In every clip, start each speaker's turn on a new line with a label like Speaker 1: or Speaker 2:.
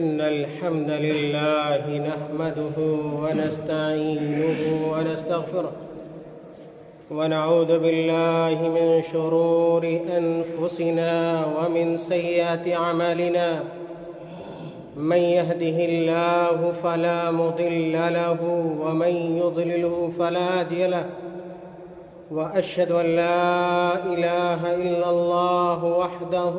Speaker 1: إن الحمد لله نحمده ونستعينه ونستغفره ونعوذ بالله من شرور أنفسنا ومن سيئات أعمالنا. من يهده الله فلا مضل له ومن يضلله فلا هادي له، وأشهد أن لا إله إلا الله وحده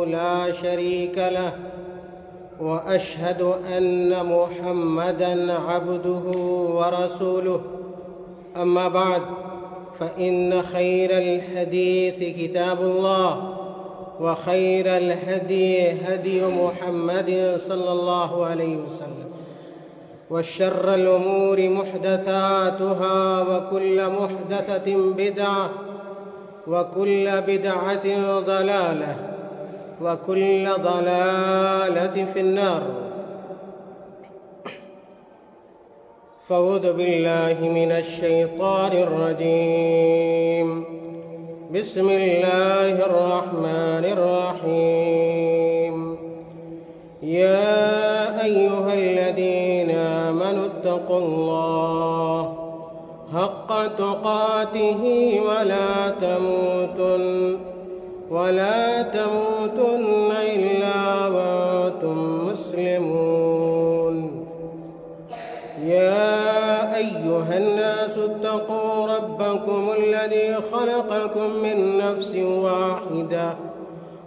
Speaker 1: لا شريك له، وأشهد أن محمدًا عبده ورسوله. أما بعد، فإن خير الحديث كتاب الله، وخير الهدي هدي محمد صلى الله عليه وسلم، وشر الأمور محدثاتها، وكل محدثة بدعة، وكل بدعة ضلالة، وكل ضلالة في النار. فأعوذ بالله من الشيطان الرجيم. بسم الله الرحمن الرحيم. يا أيها الذين آمنوا اتقوا الله حق تقاته ولا تموتن إلا وأنتم مسلمون. يا أيها الناس اتقوا ربكم الذي خلقكم من نفس واحدة،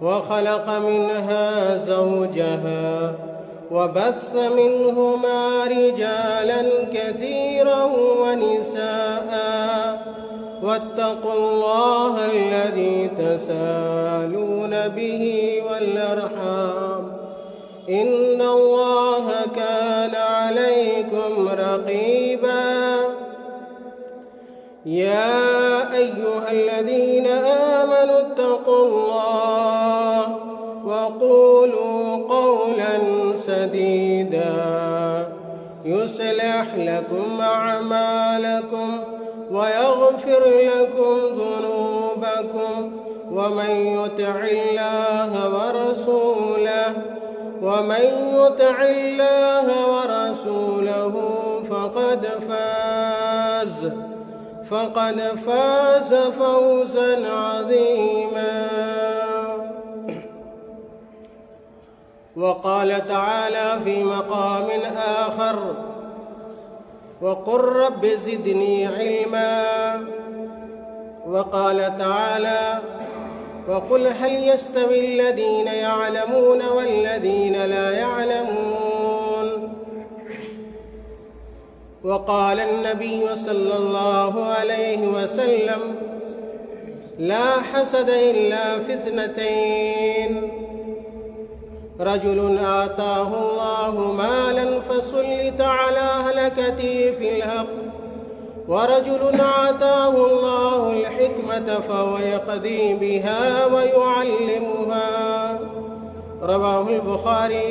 Speaker 1: وخلق منها زوجها، وبث منهما رجالا كثيرا ونساء، واتقوا الله الذي تساءلون به والأرحام، إن الله كان عليكم رقيبا. يا أيها الذين آمنوا اتقوا الله وقولوا قولا سديدا يصلح لكم أعمالكم ويغفر لكم ذنوبكم، ومن يطع الله ورسوله فقد فاز فوزا عظيما. وقال تعالى في مقام آخر: وقل رب زدني علما. وقال تعالى: وقل هل يستوي الذين يعلمون والذين لا يعلمون. وقال النبي صلى الله عليه وسلم: لا حسد إلا في اثنتين: رجل آتاه الله مالا فسلط على هلكته في الحق، ورجل آتاه الله الحكمة فهو يقضي بها ويعلمها. رواه البخاري.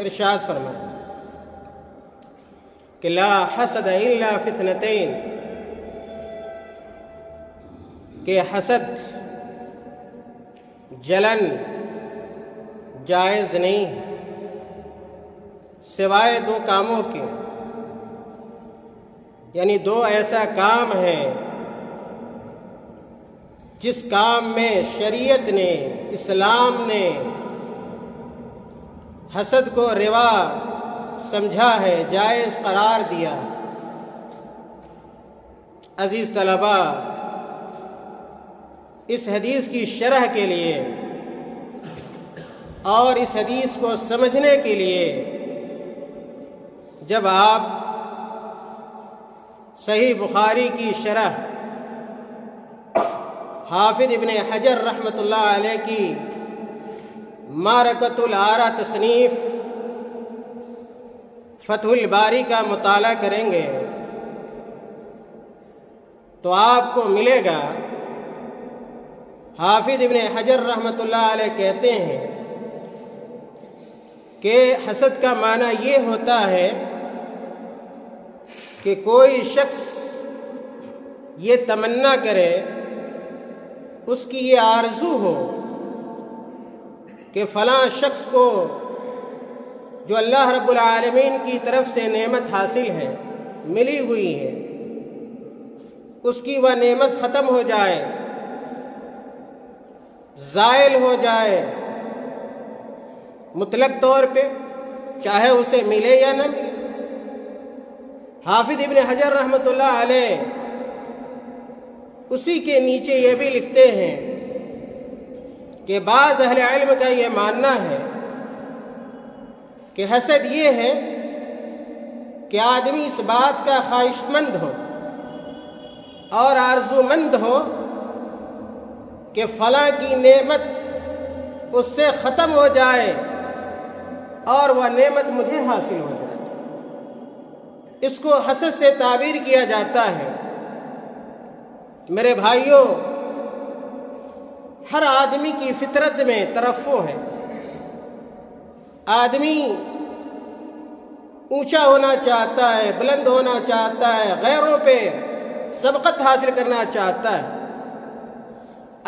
Speaker 1: ارشاد فرمایا کہ لا حسد الا فی اثنتین، کہ حسد، جلن جائز نہیں سوائے دو کاموں کے، یعنی دو ایسا کام ہے جس کام میں شریعت نے، اسلام نے حسد کو روا سمجھا ہے، جائز قرار دیا۔ عزیز طلبہ، اس حدیث کی شرح کے لیے اور اس حدیث کو سمجھنے کے لیے جب آپ صحیح بخاری کی شرح حافظ ابن حجر رحمۃ اللہ علیہ کی معرکۃ الآراء تصنیف فتح الباری کا مطالعہ کریں گے تو آپ کو ملے گا حافظ ابن حجر رحمۃ اللہ علیہ کہتے ہیں کہ حسد کا معنی یہ ہوتا ہے کہ کوئی شخص یہ تمنا کرے، اس کی یہ آرزو ہو کہ فلاں شخص کو جو اللہ رب العالمین کی طرف سے نعمت حاصل ہے، ملی ہوئی ہے، اس کی وہ نعمت ختم ہو جائے، زائل ہو جائے مطلق طور پہ، چاہے اسے ملے یا نہ ملے۔ حافظ ابن حجر رحمۃ اللہ علیہ اسی کے نیچے یہ بھی لکھتے ہیں کہ بعض اہل علم کا یہ ماننا ہے کہ حسد یہ ہے کہ آدمی اس بات کا خواہش مند ہو اور آرزو مند ہو کہ فلاں کی نعمت اس سے ختم ہو جائے اور وہ نعمت مجھے حاصل ہو جائے۔ اس کو حسد سے تعبیر کیا جاتا ہے۔ میرے بھائیوں، ہر آدمی کی فطرت میں ترفع ہے، آدمی اونچا ہونا چاہتا ہے، بلند ہونا چاہتا ہے، غیروں پہ سبقت حاصل کرنا چاہتا ہے۔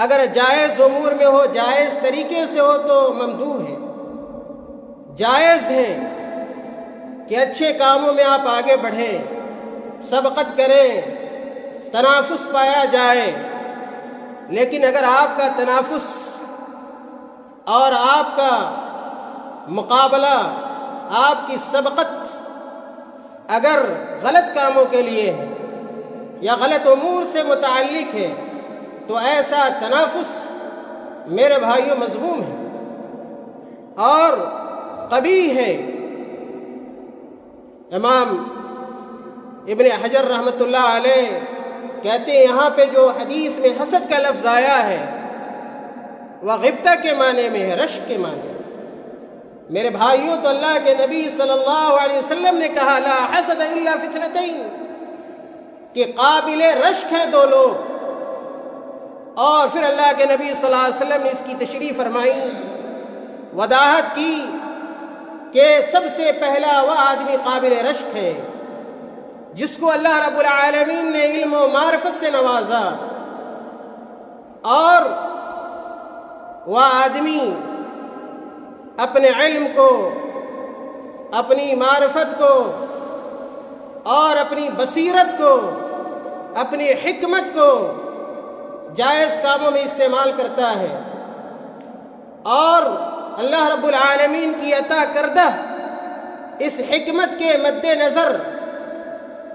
Speaker 1: اگر جائز امور میں ہو، جائز طریقے سے ہو تو ممدوح ہے، جائز ہے کہ اچھے کاموں میں آپ آگے بڑھیں، سبقت کریں، تنافس پایا جائے۔ لیکن اگر آپ کا تنافس اور آپ کا مقابلہ، آپ کی سبقت اگر غلط کاموں کے لیے ہے یا غلط امور سے متعلق ہے تو ایسا تنافس میرے بھائیوں مذموم ہے اور قبیح ہے۔ امام ابن حجر رحمۃ اللہ علیہ کہتے ہیں یہاں پہ جو حدیث میں حسد کا لفظ آیا ہے وہ غبطہ کے معنی میں ہے، رشک کے معنی میں۔ میرے بھائیوں، تو اللہ کے نبی صلی اللہ علیہ وسلم نے کہا لا حسد الا فی اثنتین، کہ قابل رشک ہیں دو لوگ، اور پھر اللہ کے نبی صلی اللہ علیہ وسلم نے اس کی تشریح فرمائی، وضاحت کی کہ سب سے پہلا وہ آدمی قابل رشک ہے جس کو اللہ رب العالمین نے علم و معرفت سے نوازا، اور وہ آدمی اپنے علم کو، اپنی معرفت کو اور اپنی بصیرت کو، اپنی حکمت کو جائز کاموں میں استعمال کرتا ہے، اور اللہ رب العالمین کی عطا کردہ اس حکمت کے مد نظر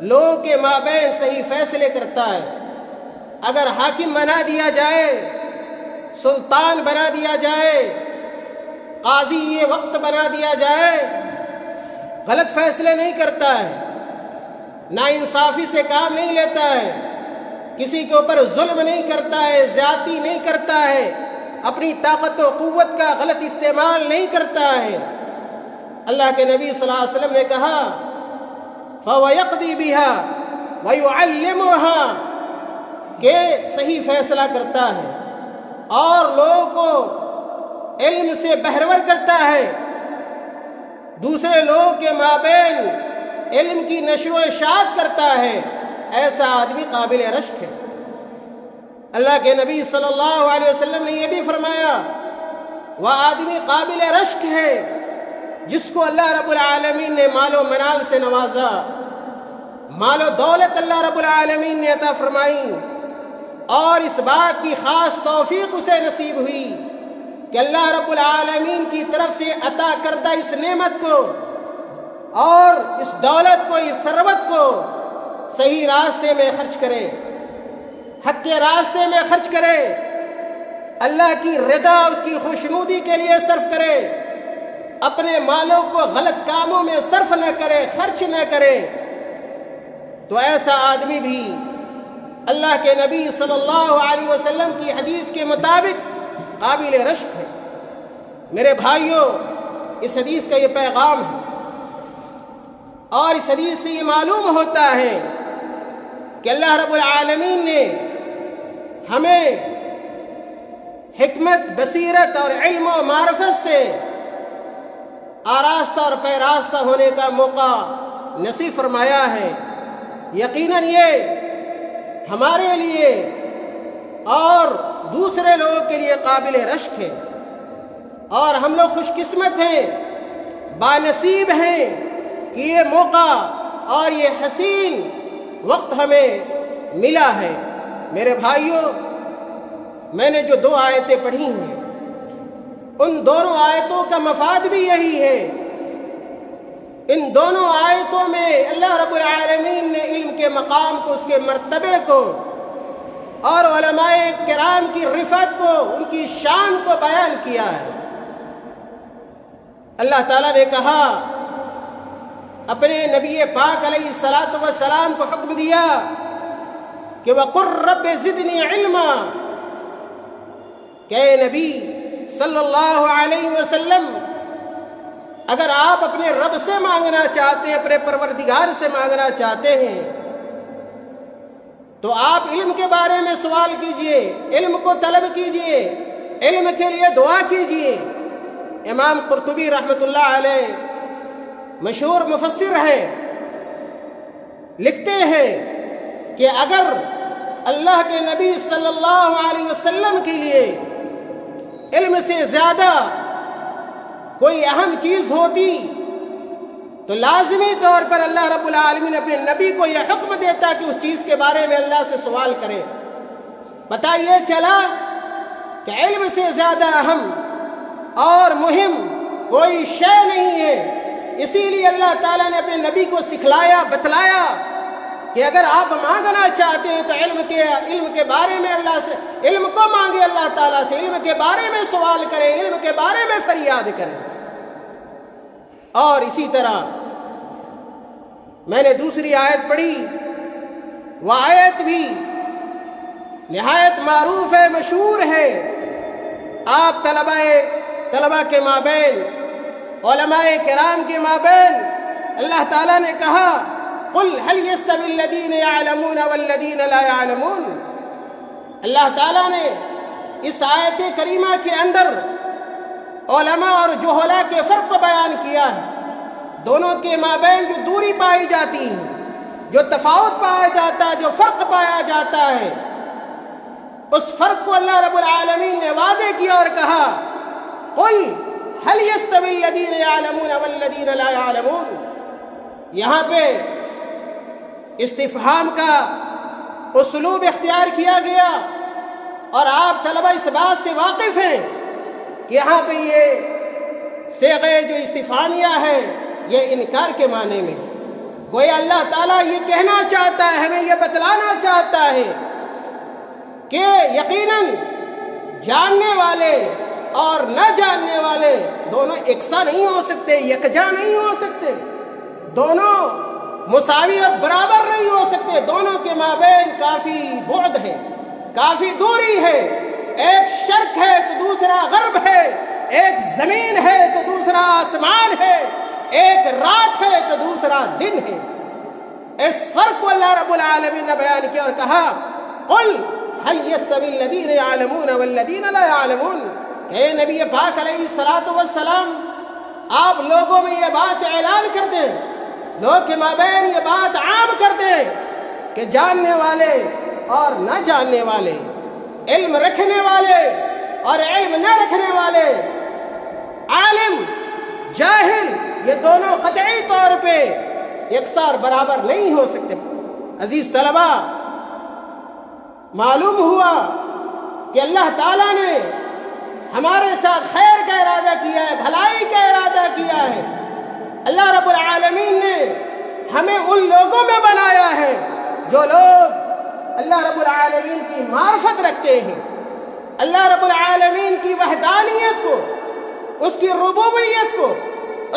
Speaker 1: لوگوں کے مابین صحیح فیصلے کرتا ہے۔ اگر حاکم بنا دیا جائے، سلطان بنا دیا جائے، قاضی یہ وقت بنا دیا جائے، غلط فیصلے نہیں کرتا ہے، ناانصافی سے کام نہیں لیتا ہے، کسی کے اوپر ظلم نہیں کرتا ہے، زیادتی نہیں کرتا ہے، اپنی طاقت و قوت کا غلط استعمال نہیں کرتا ہے، اللہ کے نبی صلی اللہ علیہ وسلم نے کہا فَهُوَ يَقْضِي بِهَا وَيُعَلِّمُهَا، کہ صحیح فیصلہ کرتا ہے اور لوگوں کو علم سے بہرور کرتا ہے، دوسرے لوگوں کے مابین علم کی نشر و اشاعت کرتا ہے، ایسا آدمی قابل رشک ہے۔ اللہ کے نبی صلی اللہ علیہ وسلم نے یہ بھی فرمایا، وہ آدمی قابل رشک ہے جس کو اللہ رب العالمین نے مال و منال سے نوازا، مال و دولت اللہ رب العالمین نے عطا فرمائی، اور اس بات کی خاص توفیق اسے نصیب ہوئی کہ اللہ رب العالمین کی طرف سے عطا کردہ اس نعمت کو اور اس دولت کو، اس ثروت کو صحیح راستے میں خرچ کرے، حق کے راستے میں خرچ کرے، اللہ کی رضا اس کی خوشنودی کے لیے صرف کرے، اپنے مالوں کو غلط کاموں میں صرف نہ کرے، خرچ نہ کرے، تو ایسا آدمی بھی اللہ کے نبی صلی اللہ علیہ وسلم کی حدیث کے مطابق قابل رشک ہے۔ میرے بھائیوں، اس حدیث کا یہ پیغام ہے، اور اس حدیث سے یہ معلوم ہوتا ہے کہ اللہ رب العالمین نے ہمیں حکمت، بصیرت اور علم و معرفت سے آراستہ اور پیراستہ ہونے کا موقع نصیب فرمایا ہے۔ یقیناً یہ ہمارے لیے اور دوسرے لوگوں کے لیے قابل رشک ہے، اور ہم لوگ خوش قسمت ہیں، بانصیب ہیں کہ یہ موقع اور یہ حسین وقت ہمیں ملا ہے۔ میرے بھائیوں، میں نے جو 2 آیتیں پڑھی ہیں، ان دونوں آیتوں کا مفاد بھی یہی ہے۔ ان دونوں آیتوں میں اللہ رب العالمین نے علم کے مقام کو، اس کے مرتبے کو، اور علماء کرام کی رفعت کو، ان کی شان کو بیان کیا ہے۔ اللہ تعالیٰ نے کہا، اپنے نبی پاک علیہ الصلاۃ والسلام کو حکم دیا کہ وَقُلْ رَبِّ زِدْنِي عِلْمًا، کہ اے نبی صلی اللہ علیہ وسلم، اگر آپ اپنے رب سے مانگنا چاہتے ہیں، اپنے پروردگار سے مانگنا چاہتے ہیں، تو آپ علم کے بارے میں سوال کیجئے، علم کو طلب کیجئے، علم کے لیے دعا کیجئے۔ امام قرطبی رحمۃ اللہ علیہ مشہور مفسر ہیں، لکھتے ہیں کہ اگر اللہ کے نبی صلی اللہ علیہ وسلم کے لیے علم سے زیادہ کوئی اہم چیز ہوتی تو لازمی طور پر اللہ رب العالمین اپنے نبی کو یہ حکم دیتا کہ اس چیز کے بارے میں اللہ سے سوال کرے۔ پتہ یہ چلا کہ علم سے زیادہ اہم اور مہم کوئی شے نہیں ہے، اسی لیے اللہ تعالیٰ نے اپنے نبی کو سکھلایا، بتلایا کہ اگر آپ مانگنا چاہتے ہیں تو علم کے بارے میں اللہ سے، علم کو مانگے اللہ تعالیٰ سے، علم کے بارے میں سوال کریں، علم کے بارے میں فریاد کریں۔ اور اسی طرح میں نے دوسری آیت پڑھی، وہ آیت بھی نہایت معروف ہے، مشہور ہے۔ آپ طلباء کے مابین، علماء کرام کے مابین اللہ تعالیٰ نے کہا، قُلْ هَلْ يَسْتَوِي الَّذِينَ يَعْلَمُونَ وَالَّذِينَ لَا يَعْلَمُونَ۔ اللہ تعالیٰ نے اس آیت کریمہ کے اندر علماء اور جہلاء کے فرق کو بیان کیا ہے۔ دونوں کے مابین جو دوری پائی جاتی ہے، جو تفاوت پایا جاتا ہے، جو فرق پایا جاتا ہے، اس فرق کو اللہ رب العالمین نے واضح کیا اور کہا، قُلْ هَلْ يَسْتَوِي الَّذِينَ يَعْلَمُونَ وَالَّذِينَ لَا يَعْلَمُونَ۔ یہاں پہ استفہام کا اسلوب اختیار کیا گیا، اور آپ طلبہ اس بات سے واقف ہیں کہ یہاں پہ یہ صیغہ جو استفہامیہ ہے یہ انکار کے معنی میں، گویا اللہ تعالیٰ یہ کہنا چاہتا ہے، ہمیں یہ بتلانا چاہتا ہے کہ یقیناً جاننے والے اور نہ جاننے والے دونوں یکساں نہیں ہو سکتے، یکجا نہیں ہو سکتے، دونوں مساوی اور برابر نہیں ہو سکتے، دونوں کے مابین کافی بعد ہے، کافی دوری ہے، ایک شرق ہے تو دوسرا غرب ہے، ایک زمین ہے تو دوسرا آسمان ہے، ایک رات ہے تو دوسرا دن ہے۔ اس فرق کو اللہ رب العالمین نے بیان کیا اور کہا، قُلْ هَلْ يَسْتَوِي الَّذِينَ يَعْلَمُونَ وَالَّذِينَ لَا يَعْلَمُونَ۔ اے نبی پاک علیہ الصلوۃ والسلام، آپ لوگوں میں یہ بات اعلان کر دیں، لوگ کے مابین یہ بات عام کر دیں کہ جاننے والے اور نہ جاننے والے، علم رکھنے والے اور علم نہ رکھنے والے، عالم جاہل، یہ دونوں قطعی طور پہ یکساں برابر نہیں ہو سکتے۔ عزیز طلبہ، معلوم ہوا کہ اللہ تعالیٰ نے ہمارے ساتھ خیر کا ارادہ کیا ہے، بھلائی کا ارادہ کیا ہے۔ اللہ رب العالمین نے ہمیں ان لوگوں میں بنایا ہے جو لوگ اللہ رب العالمین کی معرفت رکھتے ہیں، اللہ رب العالمین کی وحدانیت کو، اس کی ربوبیت کو،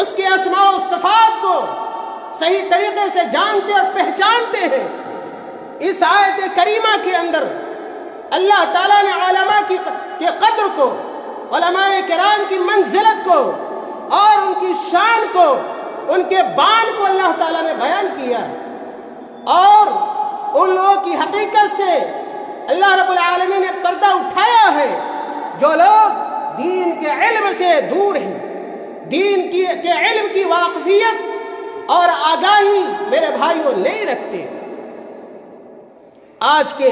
Speaker 1: اس کے اسماء و صفات کو صحیح طریقے سے جانتے اور پہچانتے ہیں۔ اس آیت کریمہ کے اندر اللہ تعالیٰ نے علماء کی قدر کو، علماء کرام کی منزلت کو اور ان کی شان کو، ان کے بان کو اللہ تعالیٰ نے بیان کیا ہے، اور ان لوگوں کی حقیقت سے اللہ رب العالمین نے پردہ اٹھایا ہے جو لوگ دین کے علم سے دور ہیں، دین کے علم کی واقفیت اور آگاہی میرے بھائیوں نہیں رکھتے۔ آج کے